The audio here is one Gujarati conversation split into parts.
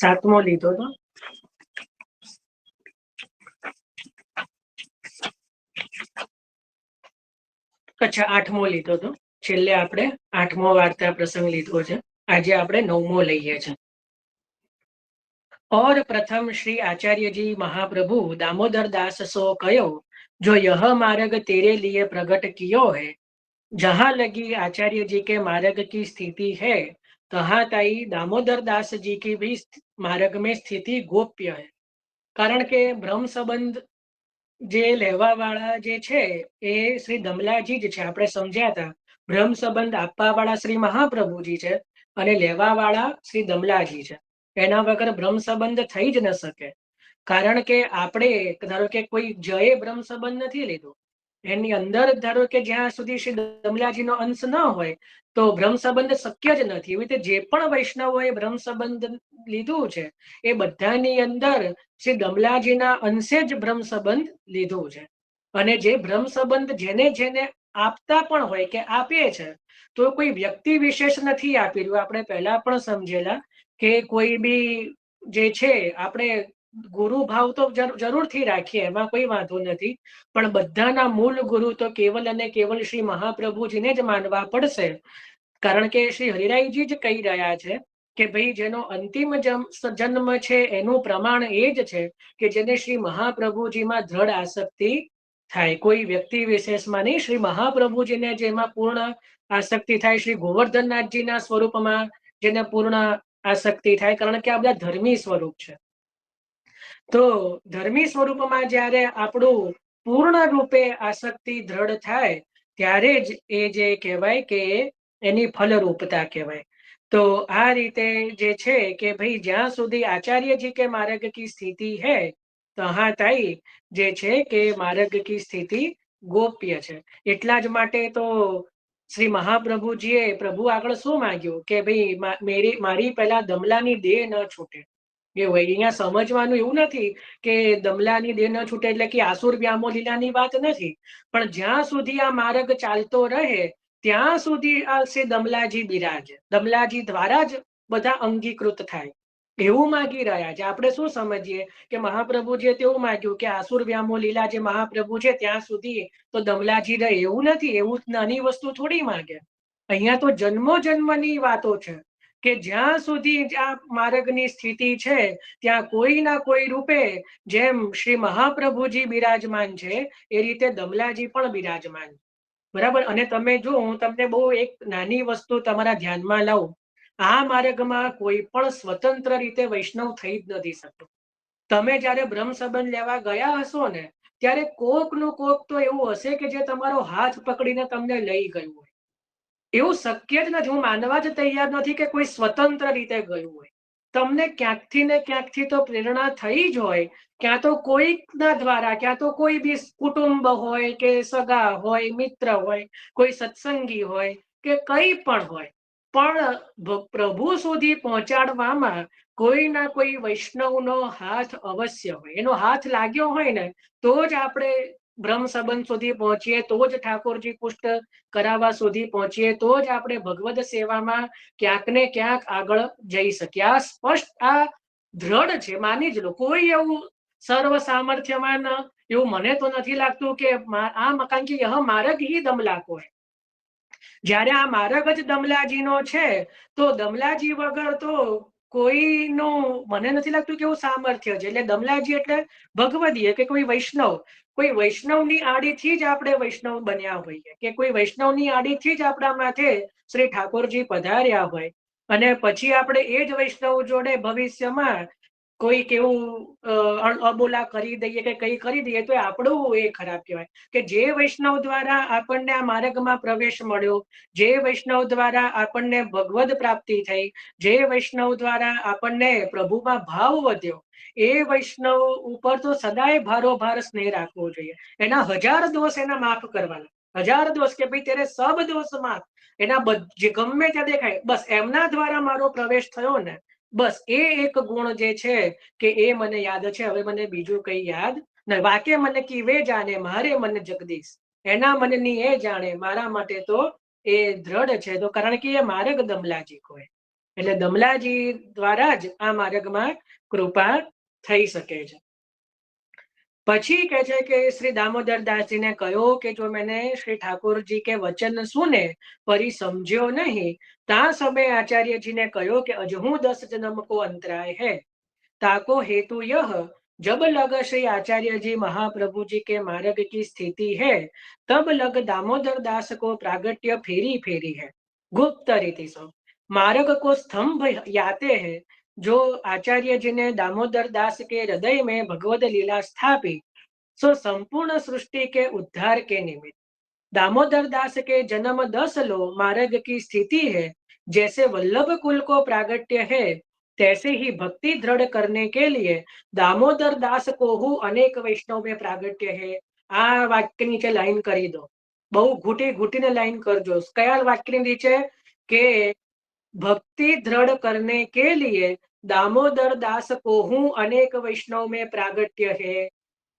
સાતમો લીધો તો અચ્છા આઠમો લીધો તો છેલ્લે આપણે આઠમો વાર્તા પ્રસંગ લીધો છે। આજે આપણે નવમો લઈએ છીએ। और प्रथम श्री आचार्य जी महाप्रभु दामोदर दास सो कयो जो यह मार्ग तेरे लिए प्रकट कियो है। जहां लगी आचार्य जी के मार्ग की स्थिति है तहां ताई दामोदर दास जी की भी मार्ग में स्थिति गोप्य है। कारण के ब्रह्म संबंध જે લેવા વાળા જે છે એ શ્રી દમલાજી જ છે। આપણે સમજ્યા હતા બ્રહ્મ સંબંધ આપવા વાળા શ્રી મહાપ્રભુજી છે અને લેવા વાળા શ્રી દમલાજી છે। એના વગર બ્રહ્મ સંબંધ થઈ જ ન શકે। કારણ કે આપણે ધારો કે કોઈ જયે બ્રહ્મ સંબંધ નથી લીધો એની અંદર ધારો કે જ્યાં સુધી શ્રી દમલાજીનો અંશ ન હોય તો બ્રહ્મ સંબંધ શક્ય જ નથી। એવી રીતે જે પણ વૈષ્ણવોએ બ્રહ્મ સંબંધ લીધું છે એ બધાની અંદર શ્રી દમલાજીના અંશે જ બ્રહ્મ સંબંધ લીધું છે। અને જે બ્રહ્મ સંબંધ જેને જેને આપતા પણ હોય કે આપે છે તો કોઈ વ્યક્તિ વિશેષ નથી આપી રહ્યું। આપણે પહેલા પણ સમજેલા કે કોઈ બી જે છે આપણે ગુરુ ભાવ તો જરૂરથી રાખીએ એમાં કોઈ વાંધો નથી પણ બધાના મૂળ ગુરુ તો કેવલ અને કેવલ શ્રી મહાપ્રભુજીને જ માનવા પડશે। કારણ કે શ્રી હરિરાયજી જ કહી રહ્યા છે કે ભાઈ જેનો અંતિમ જન્મ છે એનું પ્રમાણ એ જ છે કે જેને શ્રી મહાપ્રભુજીમાં દ્રઢ આસક્તિ થાય। કોઈ વ્યક્તિ વિશેષમાં નહીં, શ્રી મહાપ્રભુજીને જેમાં પૂર્ણ આસક્તિ થાય, શ્રી ગોવર્ધનનાથજીના સ્વરૂપમાં જેને પૂર્ણ આસક્તિ થાય। કારણ કે આ બધા ધર્મી સ્વરૂપ છે તો ધર્મી સ્વરૂપમાં જ્યારે આપણું પૂર્ણ રૂપે આસક્તિ દ્રઢ થાય ત્યારે જ એ જે કહેવાય કે એની ફલરૂપતા કહેવાય। તો આ રીતે જે છે કે ભાઈ જ્યાં સુધી આચાર્યજી કે માર્ગ કી સ્થિતિ है તહાં તાઈ જે છે કે માર્ગ કી સ્થિતિ ગોપ્ય છે। એટલા જ માટે તો શ્રી મહાપ્રભુજીએ પ્રભુ આગળ શું માંગ્યું કે ભાઈ મારી પહેલા દમલાની દેહ ન છૂટે। એવું અહીંયા સમજવાનું એવું નથી કે દમલાની દેહ ન છૂટે એટલે કે આસુર વ્યામો લીલાની વાત નથી પણ જ્યાં સુધી આ માર્ગ ચાલતો રહે ત્યાં સુધી આ શ્રી દમલાજી બિરાજે, દમલાજી દ્વારા જ બધા અંગીકૃત થાય એવું માગી રહ્યા છે। આપણે શું સમજીએ કે મહાપ્રભુજીએ તેવું માગ્યું કે આસુર વ્યામો લીલા જે મહાપ્રભુ છે ત્યાં સુધી તો દમલાજી રહે, એવું નથી। એવું નાની વસ્તુ થોડી માંગે। અહીંયા તો જન્મો જન્મની વાતો છે કે જ્યાં સુધી આ માર્ગની સ્થિતિ છે ત્યાં કોઈ ના કોઈ રૂપે જેમ શ્રી મહાપ્રભુજી બિરાજમાન છે એ રીતે દમલાજી પણ બિરાજમાન। બરાબર। અને તમે જો હું તમને બહુ એક નાની વસ્તુ તમારા ધ્યાનમાં લાવું, આ માર્ગમાં કોઈ પણ સ્વતંત્ર રીતે વૈષ્ણવ થઈ જ નથી શકતો। તમે જ્યારે બ્રહ્મ સંબંધ લેવા ગયા હશો ને ત્યારે કોક નું કોક તો એવું હશે કે જે તમારો હાથ પકડીને તમને લઈ ગયું હોય। એવું શક્ય જ નથી। હું માનવા જ તૈયાર નથી કે કોઈ સ્વતંત્ર રીતે ગયું હોય। તમને ક્યાંકથી ને ક્યાંકથી તો પ્રેરણા થઈ જ હોય, ક્યાં તો કોઈકના દ્વારા, ક્યાં તો કોઈ બી કુટુંબ હોય કે સગા હોય, મિત્ર હોય, કોઈ સત્સંગી હોય કે કંઈ પણ હોય પણ પ્રભુ સુધી પહોંચાડવામાં કોઈ ના કોઈ વૈષ્ણવનો હાથ અવશ્ય હોય। એનો હાથ લાગ્યો હોય ને તો જ આપણે બ્રહ્મ સંબંધ સુધી પહોંચીએ, તો જ ઠાકોરજી પુષ્ટ કરાવવા સુધી પહોંચીએ, તો જ આપણે ભગવદ સેવામાં ક્યાંક ને ક્યાંક આગળ જઈ શકીએ। આ સ્પષ્ટ, આ દ્રઢ છે, માની જ લો। કોઈ એવું સર્વ સામર્થ્યમાન એવું મને તો નથી લાગતું કે આ મકાન કે યહ માર્ગ હી દમલા કો હૈ। જ્યારે આ માર્ગ જ દમલાજીનો છે તો દમલાજી વગર તો કોઈનું મને નથી લાગતું કે એવું સામર્થ્ય છે। એટલે દમલાજી એટલે ભગવદીય કે કોઈ વૈષ્ણવ, કોઈ વૈષ્ણવની આડીથી જ આપણે વૈષ્ણવ બન્યા હોઈએ કે કોઈ વૈષ્ણવની આડીથી જ આપણા માથે શ્રી ઠાકોરજી પધાર્યા હોય અને પછી આપણે એ જ વૈષ્ણવ જોડે ભવિષ્યમાં કોઈક એવું અબોલા કરી દઈએ કે કંઈ કરી દઈએ તો આપણું એ ખરાબ કહેવાય। કે જે વૈષ્ણવ દ્વારા આપણને આ માર્ગમાં પ્રવેશ મળ્યો, જે વૈષ્ણવ દ્વારા આપણને ભગવદ પ્રાપ્તિ થઈ, જે વૈષ્ણવ દ્વારા આપણને પ્રભુમાં ભાવ વધ્યો, એ વૈષ્ણવ ઉપર તો સદાય ભારોભાર સ્નેહ રાખવો જોઈએ। એના 1000 દોષ એના માફ કરવાના, 1000 દોષ કે ભાઈ તેરે સબ દોષ માફ। એના જે ગમે ત્યાં દેખાય બસ એમના દ્વારા મારો પ્રવેશ થયો ને બસ એ એક ગુણ જે છે કે એ મને યાદ છે। હવે મને બીજું કઈ યાદ નહીં। વાકે મને કીવે જાણે મારે મને જગદીશ, એના મનની એ જાણે મારા માટે તો એ દ્રઢ છે। તો કારણ કે એ માર્ગ દમલાજી કોઈ એટલે દમલાજી દ્વારા જ આ માર્ગમાં કૃપા થઈ શકે છે. પછી કહે છે કે શ્રી દામોદર દાસજીને કહ્યું કે જો मैंने श्री ठाकुर जी के वचन सुने परी समझ्यो नहीं ता समय आचार्य जी ने कहो कि अजहू 10 जन्म को अंतराय है ताको हेतु यह जब लग श्री आचार्य जी महाप्रभु जी के मार्ग की स्थिति है तब लग दामोदर दास को प्रागट्य फेरी फेरी है गुप्त रीति से मार्ग को स्तंभ याते हैं जो आचार्य जी ने दामोदर दास के हृदय में भगवद लीला स्थापी सो संपूर्ण सृष्टि के उद्धार के निमित्त दामोदर दास के जन्म 10 लो मार्ग की स्थिति है जैसे वल्लभ कुल को प्रागट्य है तैसे ही भक्ति दृढ़ करने के लिए दामोदर दास को हु अनेक वैष्णव में प्रागट्य है। आ वाक्य नीचे लाइन करी दो बहु घूटी घूटी ने लाइन करजो कया वाक्य नीचे के भक्ति दृढ़ करने के लिए दामोदर दास को हूँ अनेक वैष्णव में प्रागट्य है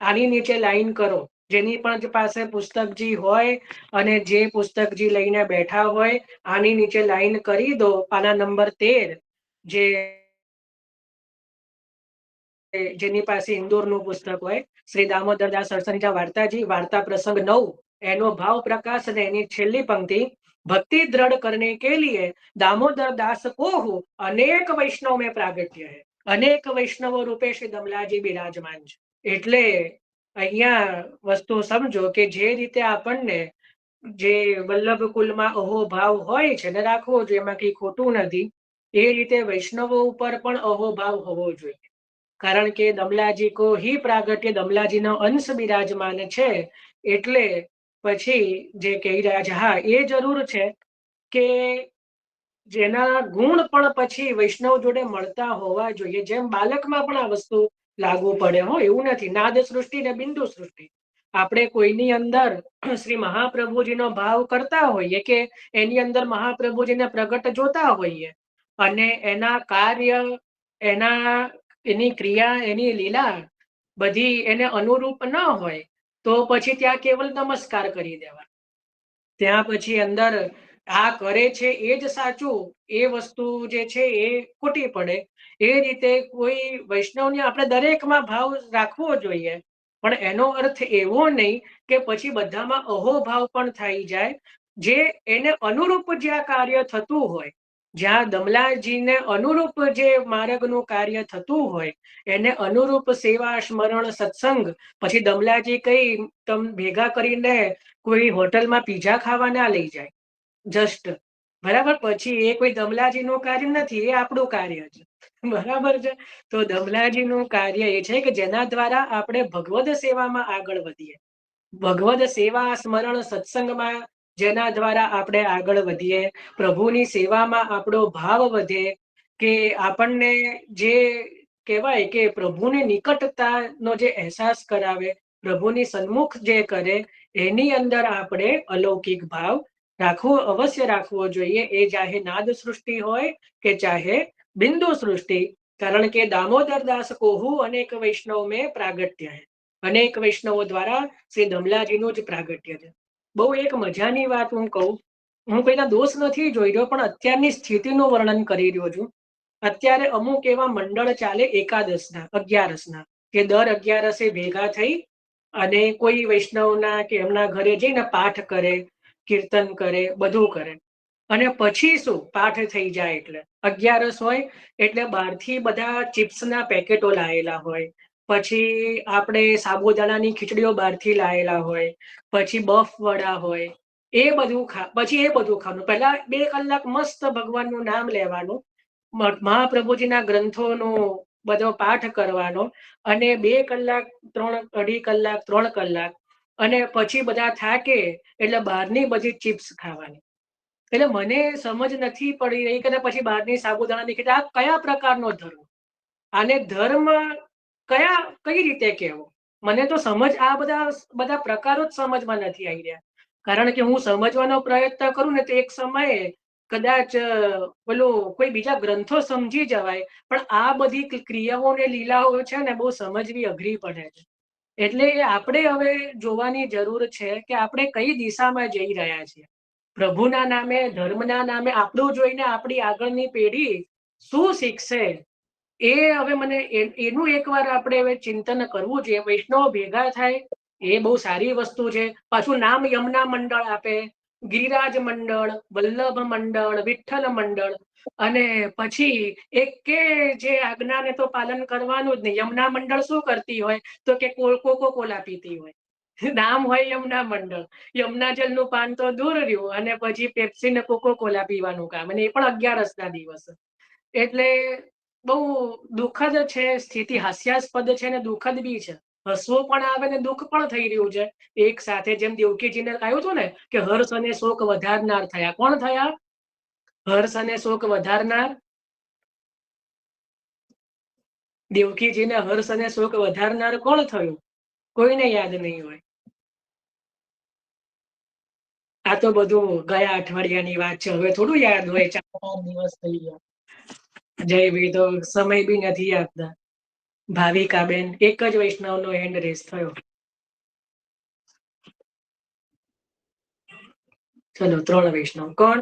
आनी नीचे लाइन करो જેની પણ પાસે પુસ્તકજી હોય અને જે પુસ્તકજી લઈને બેઠા હોય આની નીચે લાઈન કરી દો પાના નંબર 13 જે જેની પાસે ઇન્દોરનું પુસ્તક હોય શ્રી દામોદરદાસ સરસનીજા વાર્તાજી વાર્તા પ્રસંગ 9 એનો ભાવ પ્રકાશ અને એની છેલ્લી પંક્તિ भक्ति दृढ़ करने के लिए दामोदर दास को हो अनेक वैष्णव में प्रागट्य है अनेक वैष्णव रूपे श्री दमलाजी बिराजमान છે એટલે અહીંયા વસ્તુ સમજો કે જે રીતે આપણને જે વલ્લભ કુલમાં અહોભાવ હોય છે ને રાખવો જોઈએ એમાં કઈ ખોટું નથી એ રીતે વૈષ્ણવો ઉપર પણ અહોભાવ હોવો જોઈએ કારણ કે દમલાજી કો ही प्रागट्य દમલાજીનો અંશ બિરાજમાન છે એટલે પછી જે કહી રહ્યા છે હા એ જરૂર છે કે જેના ગુણ પણ પછી વૈષ્ણવ જોડે મળતા હોવા જોઈએ જેમ બાલકમાં પણ આ વસ્તુ લાગુ પડે હો એવું નથી નાદ સૃષ્ટિ ને બિંદુ સૃષ્ટિ આપણે કોઈની અંદર શ્રી મહાપ્રભુજીનો ભાવ કરતા હોઈએ કે એની અંદર મહાપ્રભુજીને પ્રગટ જોતા હોઈએ અને એના કાર્ય એના એની ક્રિયા એની લીલા બધી એને અનુરૂપ ન હોય તો પછી ત્યાં કેવલ નમસ્કાર કરી દેવા ત્યાં પછી અંદર આ કરે છે એ જ સાચું એ વસ્તુ જે છે એ ખોટી પડે એ રીતે કોઈ વૈષ્ણવને આપણે દરેકમાં ભાવ રાખવો જોઈએ પણ એનો અર્થ એવો નહીં કે પછી બધામાં અહોભાવ પણ થઈ જાય જે એને અનુરૂપ જે આ કાર્ય થતું હોય જ્યાં દમલાજીને અનુરૂપ જે માર્ગનું કાર્ય થતું હોય એને અનુરૂપ સેવા સ્મરણ સત્સંગ પછી દમલાજી કઈ તમ ભેગા કરીને કોઈ હોટલમાં પીઝા ખાવા ના લઈ જાય જસ્ટ બરાબર પછી એ કોઈ દમલાજીનું કાર્ય નથી એ આપણું કાર્ય છે બરાબર છે તો દમલાજીનું કાર્ય એ છે કે જેના દ્વારા આપણે ભગવદ સેવામાં આગળ વધીએ ભગવદ સેવા સ્મરણ સત્સંગમાં જેના દ્વારા આપણે આગળ વધીએ પ્રભુની સેવામાં આપણો ભાવ વધે કે આપણને જે કહેવાય કે પ્રભુની નિકટતાનો જે અહેસાસ કરાવે પ્રભુની સન્મુખ જે કરે એની અંદર આપણે અલૌકિક ભાવ રાખવો અવશ્ય રાખવો જોઈએ એ ચાહે નાદ સૃષ્ટિ હોય કે ચાહે બિંદુ સૃષ્ટિ કારણ કે દામોદર દાસ કોહુ અનેક વૈષ્ણવ में प्रागट्य है અનેક વૈષ્ણવો દ્વારા શ્રી દમલાજીનું જ પ્રાગટ્ય છે બહુ એક મજાની વાત હું કહું હું કોઈના દોષ નથી જોઈ રહ્યો પણ અત્યારની સ્થિતિનું વર્ણન કરી રહ્યો છું અત્યારે અમુક એવા મંડળ ચાલે એકાદશના 11ના કે દર 11 ભેગા થઈ અને કોઈ વૈષ્ણવના કે એમના ઘરે જઈને પાઠ કરે કીર્તન કરે બધું કરે અને પછી શું પાઠ થઈ જાય એટલે 11 હોય એટલે બહારથી બધા ચિપ્સના પેકેટો લાયેલા હોય પછી આપણે સાબુદાણાની ખીચડીઓ બહારથી લાયેલા હોય પછી બફ વડા હોય એ બધું પછી એ બધું ખાવાનું પહેલા 2 કલાક મસ્ત ભગવાનનું નામ લેવાનું મહાપ્રભુજીના ગ્રંથોનો બધો પાઠ કરવાનો અને 2 કલાક 2.5 કલાક 3 કલાક અને પછી બધા થાકે એટલે બહારની બધી ચિપ્સ ખાવાની એટલે મને સમજ નથી પડી રહી કે પછી બહારની સાબુદાણાની ખીચડી આ કયા પ્રકારનો ધર્મ આને ધર્મ કયા કઈ રીતે કહેવો મને તો સમજ આ બધા પ્રકારો જ સમજમાં નથી આવી રહ્યા કારણ કે હું સમજવાનો પ્રયત્ન કરું ને તો એક સમયે કદાચ પેલું કોઈ બીજા ગ્રંથો સમજી જવાય પણ આ બધી ક્રિયાઓ ને લીલાઓ છે ને બહુ સમજવી અઘરી પડે છે એટલે આપણે હવે જોવાની જરૂર છે કે આપણે કઈ દિશામાં જઈ રહ્યા છીએ પ્રભુના નામે, ધર્મના નામે આપણું જોઈને આપણી આગળની પેઢી શું શીખશે, એ હવે મને એનું એકવાર આપણે હવે ચિંતન કરવું જોઈએ. વૈષ્ણવ ભેગા થાય એ બહુ સારી વસ્તુ છે. પાછું નામ યમુના મંડળ આપે, ગિરિરાજ મંડળ, વલ્લભ મંડળ, વિઠ્ઠલ મંડળ, અને પછી એક કે જે આજ્ઞાને તો પાલન કરવાનું જ નહીં. યમુના મંડળ શું કરતી હોય તો કે કોકો કોલા પીતી હોય. નામ હોય યમુના મંડળ, યમુના જલનું પાન તો દૂર રહ્યું, અને પછી પેપ્સી ને કોકો કોલા પીવાનું કામ, અને એ પણ 11 દિવસ. એટલે બહુ દુઃખદ છે સ્થિતિ, હાસ્યાસ્પદ છે ને દુઃખદ બી છે. હસવું પણ આવે ને દુઃખ પણ થઈ રહ્યું છે એક સાથે. જેમ દેવકીજીને આવ્યું હતું ને કે હર્ષ અને શોક વધારનાર થયા. કોણ થયા? હર્ષ અને શોક વધારનાર. દેવકીજીને હર્ષ અને શોક વધારનાર કોણ થયું? કોઈને યાદ નહીં હોય. આ તો બધું ગયા અઠવાડિયાની વાત છે, હવે થોડું યાદ હોય. 4-5 દિવસ થઈ ગયા. જય ભાઈ, તો સમય બી નથી આપતા. ભાવિકાબેન, એક જ વૈષ્ણવનો હેન્ડ રેસ થયો. ચલો, 3 વૈષ્ણવ. કોણ?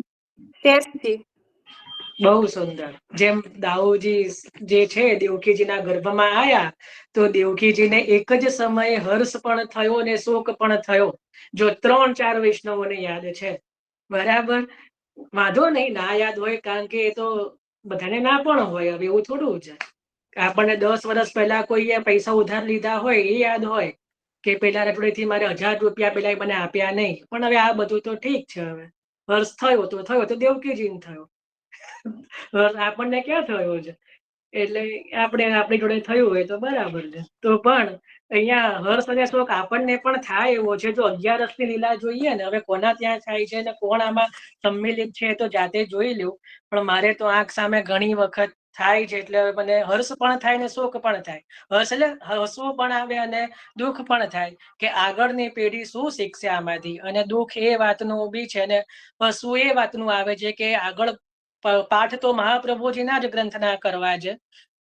બહુ સુંદર. જેમ દાઉજી જે છે દેવકીજીના ગર્ભમાં આયા, તો દેવકીજીને એક જ સમયે હર્ષ પણ થયો અને શોક પણ થયો. જો 3-4 વૈષ્ણવોને યાદ છે, બરાબર. વાંધો નહીં, ના યાદ હોય, કારણ કે એ તો બધાને ના પણ હોય. હવે એવું થોડું છે. આપણને 10 વર્ષ પહેલા કોઈએ પૈસા ઉધાર લીધા હોય એ યાદ હોય, કે પેલા રટોડેથી મારે 1000 રૂપિયા પેલા મને આપ્યા નહીં. પણ હવે આ બધું તો ઠીક છે. હવે હર્ષ થયો તો દેવકીજીને થયો. આપણને ક્યાં થયો છે? એટલે આપણે આપણી જોડે થયું હોય તો બરાબર છે. તો પણ અહીંયા હર્ષ અને શોક આપણને પણ થાય એવો છે. જો 11 લીલા જોઈએ ને, હવે કોના ત્યાં થાય છે ને કોણ આમાં સંમિલિત છે તો જાતે જોઈ લ્યો. પણ મારે તો આંખ સામે ઘણી વખત થાય છે, એટલે મને હર્ષ પણ થાય ને શોક પણ થાય. હર્ષ એટલે હસવું પણ આવે અને દુઃખ પણ થાય, કે આગળની પેઢી શું શીખશે આમાંથી. અને દુઃખ એ વાતનું બી છે ને હસવું એ વાતનું આવે છે કે આગળ પાઠ તો મહાપ્રભુજીના જ ગ્રંથના કરવા છે.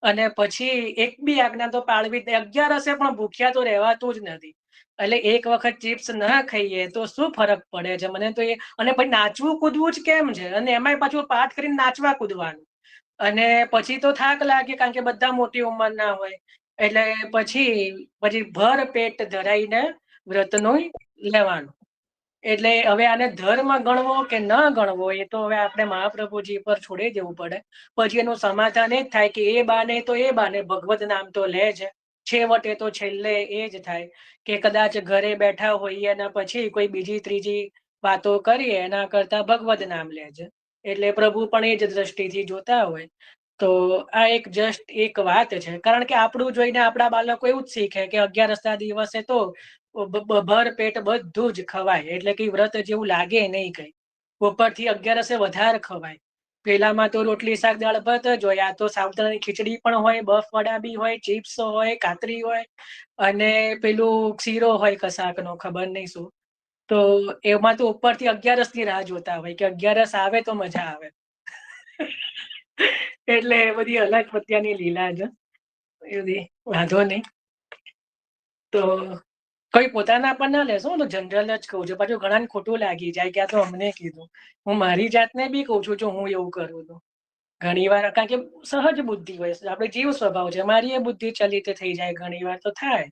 અને પછી એક બી આજ્ઞા તો પાળવી જ નહીં. 11 પણ ભૂખ્યા તો રહેવાતું જ નથી. એટલે એક વખત ચિપ્સ ના ખાઈએ તો શું ફરક પડે છે મને તો એ. અને પછી નાચવું કૂદવું જ કેમ છે, અને એમાંય પાછું પાઠ કરીને નાચવા કૂદવાનું. અને પછી તો થાક લાગે, કારણ કે બધા મોટી ઉંમરના હોય. એટલે પછી ભર પેટ ધરાઈને વ્રતનું લેવાનું. એટલે હવે આને ધર્મ ગણવો કે ન ગણવો, એ તો હવે આપણે મહાપ્રભુજી પર છોડી દેવું પડે. પછી એનું સમાધાન એ જ થાય કે એ બાને ભગવત નામ તો લે છે. છેવટે તો છેલ્લે એ જ થાય કે કદાચ ઘરે બેઠા હોઈએ અને પછી કોઈ બીજી ત્રીજી વાતો કરીએ એના કરતા ભગવત નામ લે છે. એટલે પ્રભુ પણ એ જ દ્રષ્ટિથી જોતા હોય. તો આ એક જસ્ટ એક વાત છે, કારણ કે આપણું જોઈને આપણા બાળકો એવું જ શીખે કે 11 દિવસે તો ભર પેટ બધું જ ખવાય, એટલે કે વ્રત જેવું લાગે નહીં કઈ. ઉપરથી 11 વધારે ખવાય. પેલામાં તો રોટલી શાક દાળ ભાત જ હોય. આ તો સાબુદાણાની ખીચડી પણ હોય, બફ વડા બી હોય, ચિપ્સ હોય, કાતરી હોય, અને પેલું શીરો હોય કશાકનો, ખબર નહીં શું. તો એમાં તો ઉપરથી 11 ની રાહ જોતા હોય કે 11 આવે તો મજા આવે. એટલે બધી અલગ પ્રત્યાની લીલા છે. એ બધી વાંધો નહીં. તો કઈ પોતાના પણ ના લેશો, તો જનરલ જ કહું છું. પાછું ઘણાને ખોટું લાગી જાય કે આ તો અમને કીધું. હું મારી જાતને બી કહું છું, જો હું એવું કરું તો ઘણી વાર, કારણ કે સહજ બુદ્ધિ હોય, આપણે જીવ સ્વભાવ છે. મારી એ બુદ્ધિ ચલિત થઈ જાય ઘણી વાર, તો થાય.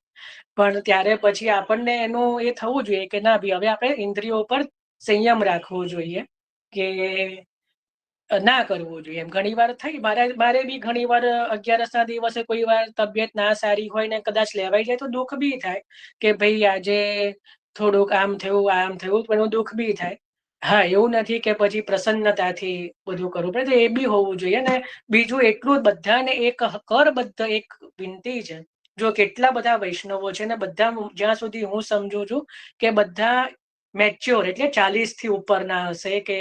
પણ ત્યારે પછી આપણને એનું એ થવું જોઈએ કે ના ભાઈ, હવે આપણે ઇન્દ્રિયો પર સંયમ રાખવો જોઈએ, કે ના કરવું જોઈએ. એમ ઘણી વાર થઈ, મારે બી ઘણી વાર 11 દિવસે કોઈ વાર તબિયત ના સારી હોય ને કદાચ લેવાઈ જાય તો દુઃખ બી થાય કે ભાઈ આજે થોડુંક આમ થયું, પણ એનું દુઃખ બી થાય. હા, એવું નથી કે પછી પ્રસન્નતાથી બધું કરવું પડે, તો એ બી હોવું જોઈએ. ને બીજું એટલું બધાને એક કરબદ્ધ એક વિનંતી છે. જો કેટલા બધા વૈષ્ણવો છે ને બધા, જ્યાં સુધી હું સમજુ છું કે બધા મેચ્યોર, એટલે 40 થી ઉપરના હશે, કે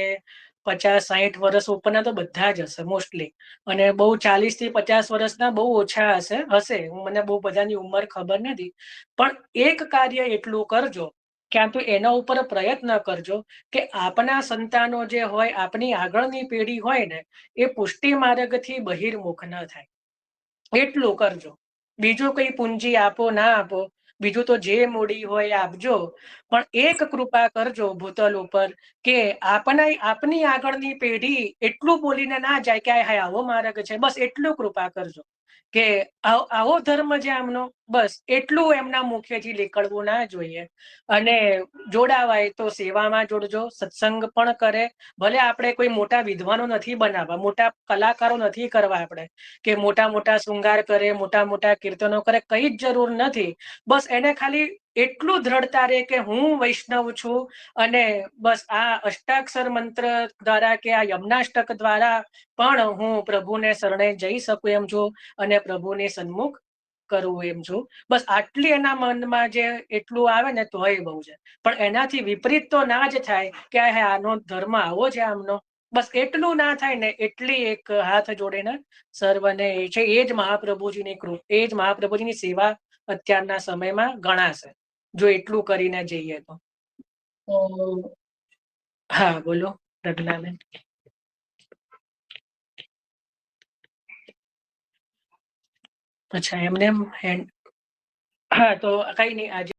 50-60 વર્ષ ઉપરના તો બધા જ હશે મોસ્ટલી. અને બહુ 40 થી 50 વર્ષના બહુ ઓછા હશે. મને બહુ બધાની ઉંમર ખબર નથી. પણ એક કાર્ય એટલું કરજો, ક્યાં તો એના ઉપર પ્રયત્ન કરજો કે આપના સંતાનો જે હોય, આપણી આગળની પેઢી હોય ને, એ પુષ્ટિ માર્ગથી બહિર્મુખ ન થાય. એટલું કરજો. બીજું કઈ પૂંજી આપો ના આપો, બીજું તો જે મૂડી હોય આપજો, પણ એક કૃપા કરજો ભૂતલ ઉપર કે આપની આગળની પેઢી એટલું બોલીને ના જાય કે હાય આવો માર્ગ છે, બસ એટલું કૃપા કરજો કે આવો ધર્મ છે આમનો, બસ એટલું એમના મુખેથી નીકળવું ના જોઈએ. અને જોડાવાય તો સેવામાં જોડજો, સત્સંગ પણ કરે. ભલે આપણે કોઈ મોટા વિદ્વાનો નથી બનાવવા, મોટા કલાકારો નથી કરવા આપણે, કે મોટા મોટા શૃંગાર કરે, મોટા મોટા કીર્તનો કરે, કઈ જ જરૂર નથી. બસ એને ખાલી એટલું દ્રઢતા રે કે હું વૈષ્ણવ છું અને બસ આ અષ્ટાક્ષર મંત્ર દ્વારા કે આ યમનાષ્ટક દ્વારા પણ હું પ્રભુને શરણે જઈ શકું એમ છું અને પ્રભુની સન્મુખ કરવું એમ છું. બસ આટલી એના મનમાં જે એટલું આવે ને તોય બહુ છે. પણ એનાથી વિપરીત તો ના જ થાય કે આનો ધર્મ આવો છે આમનો, બસ એટલું ના થાય ને એટલી એક હાથ જોડીને સર્વને એ છે. એ જ મહાપ્રભુજીની એ જ મહાપ્રભુજીની સેવા અત્યારના સમયમાં ગણાશે, જો એટલું કરીને જઈએ તો. હા બોલો પ્રજ્ઞાબેન. અચ્છા એમને એમ. હા તો કઈ નહીં, આજે